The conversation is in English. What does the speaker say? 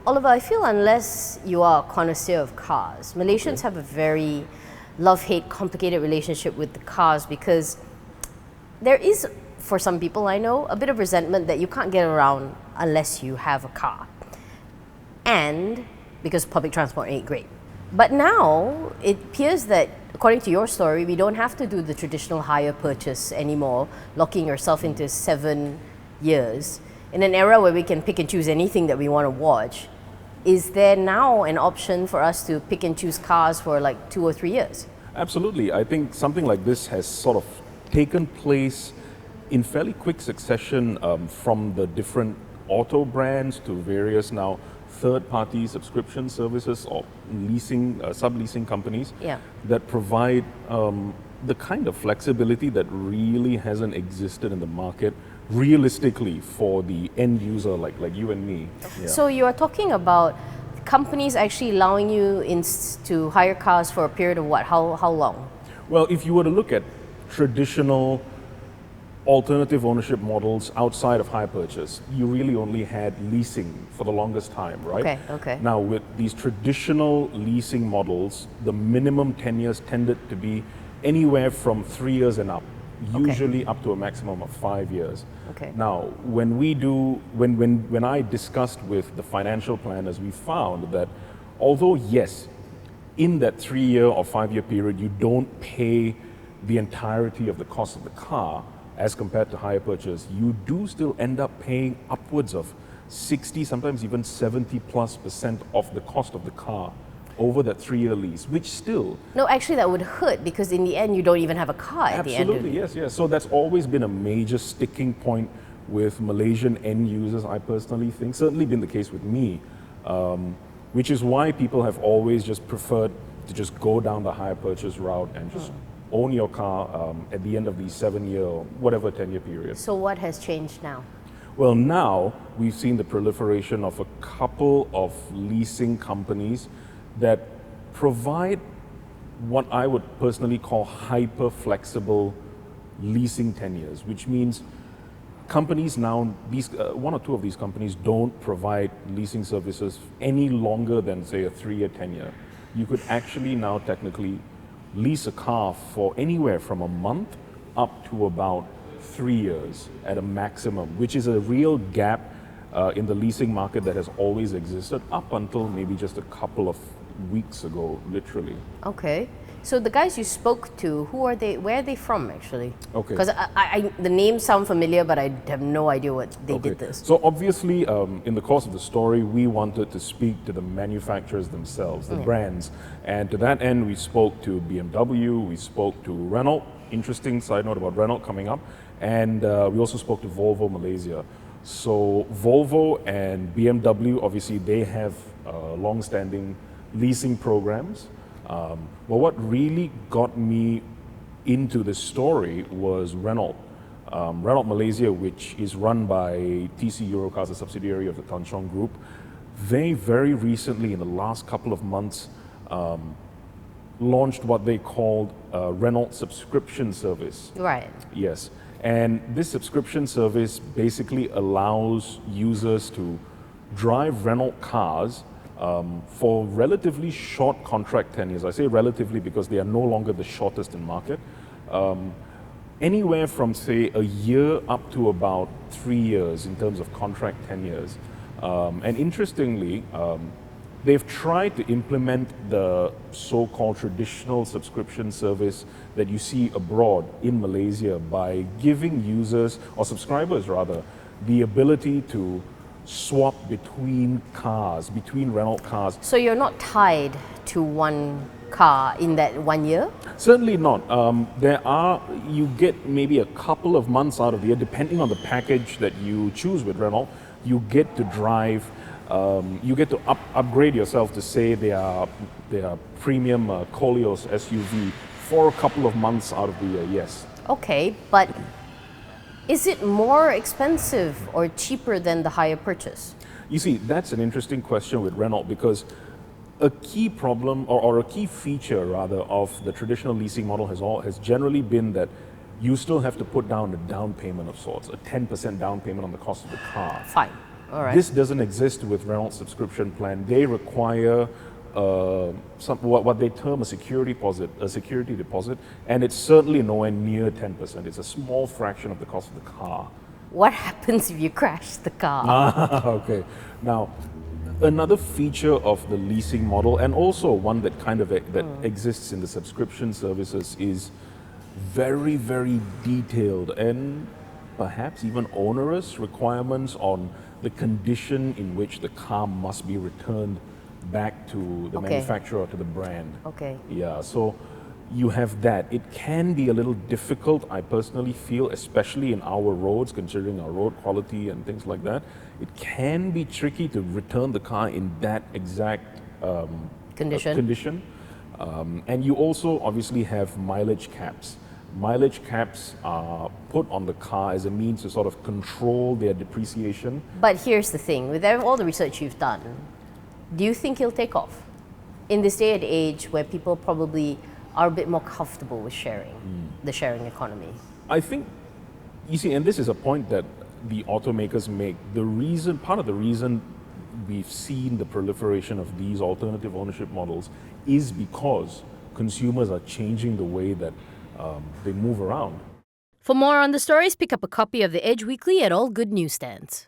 Oliver, I feel unless you are a connoisseur of cars, Malaysians have a very love-hate, complicated relationship with the cars because there is, for some people I know, a bit of resentment that you can't get around unless you have a car. And because public transport ain't great. But now it appears that, according to your story, we don't have to do the traditional hire purchase anymore, locking yourself into 7 years. In an era where we can pick and choose anything that we want to watch, is there now an option for us to pick and choose cars for like 2 or 3 years? Absolutely. I think something like this has sort of taken place in fairly quick succession from the different auto brands to various now third-party subscription services or leasing, sub-leasing companies that provide the kind of flexibility that really hasn't existed in the market realistically for the end user like you and me. Yeah. So you are talking about companies actually allowing you to hire cars for a period of what? How long? Well, if you were to look at traditional alternative ownership models outside of hire purchase, you really only had leasing for the longest time, right? Okay. Now with these traditional leasing models, the minimum tenures tended to be anywhere from 3 years and up, usually up to a maximum of 5 years. Okay. Now, when I discussed with the financial planners, we found that although yes, in that 3-year or 5-year period, you don't pay the entirety of the cost of the car as compared to hire purchase, you do still end up paying upwards of 60, sometimes even 70+% of the cost of the car over that 3-year lease, which still... No, actually that would hurt because in the end you don't even have a car at the end of it. Absolutely, yes. So that's always been a major sticking point with Malaysian end users, I personally think. Certainly been the case with me, which is why people have always just preferred to just go down the hire purchase route and just own your car at the end of the 7-year or whatever 10-year period. So what has changed now? Well, now we've seen the proliferation of a couple of leasing companies that provide what I would personally call hyper flexible leasing tenures, which means companies now, these one or two of these companies don't provide leasing services any longer than say a 3-year tenure. You could actually now technically lease a car for anywhere from a month up to about 3 years at a maximum, which is a real gap in the leasing market that has always existed up until maybe just a couple of weeks ago, literally. Okay. So the guys you spoke to, who are they? Where are they from, actually? Okay. Because the names sound familiar, but I have no idea what they did this. So obviously, in the course of the story, we wanted to speak to the manufacturers themselves, the brands. And to that end, we spoke to BMW, we spoke to Renault. Interesting side note about Renault coming up. And we also spoke to Volvo Malaysia. So Volvo and BMW, obviously, they have long-standing leasing programs. Well, what really got me into this story was Renault. Renault Malaysia, which is run by TC Eurocars, a subsidiary of the Tan Chong Group. They very recently, in the last couple of months, launched what they called a Renault subscription service. Right. Yes. And this subscription service basically allows users to drive Renault cars for relatively short contract tenures. I say relatively because they are no longer the shortest in market. Anywhere from say a year up to about 3 years in terms of contract tenures. And interestingly, they've tried to implement the so-called traditional subscription service that you see abroad in Malaysia by giving users, or subscribers rather, the ability to swap between cars, between Renault cars. So you're not tied to one car in that 1 year? Certainly not. You get maybe a couple of months out of the year, depending on the package that you choose with Renault, you get to drive, you get to upgrade yourself to say their premium Koleos SUV for a couple of months out of the year, yes. Okay, but is it more expensive or cheaper than the hire purchase? You see, that's an interesting question with Renault because a key problem or a key feature rather of the traditional leasing model has generally been that you still have to put down a down payment of sorts, a 10% down payment on the cost of the car. Fine. All right. This doesn't exist with Renault subscription plan. They require what they term a security deposit, and it's certainly nowhere near 10%. It's a small fraction of the cost of the car. What happens if you crash the car? Okay. Now, another feature of the leasing model, and also one that exists in the subscription services, is very, very detailed and perhaps even onerous requirements on the condition in which the car must be returned back to the manufacturer or to the brand. Okay. Yeah, so you have that. It can be a little difficult, I personally feel, especially in our roads, considering our road quality and things like that. It can be tricky to return the car in that exact condition. And you also obviously have mileage caps. Mileage caps are put on the car as a means to sort of control their depreciation. But here's the thing, with all the research you've done, do you think he'll take off? In this day and age where people probably are a bit more comfortable with sharing, the sharing economy. I think, you see, and this is a point that the automakers make, part of the reason we've seen the proliferation of these alternative ownership models is because consumers are changing the way that they move around. For more on the stories, pick up a copy of The Edge Weekly at all good newsstands.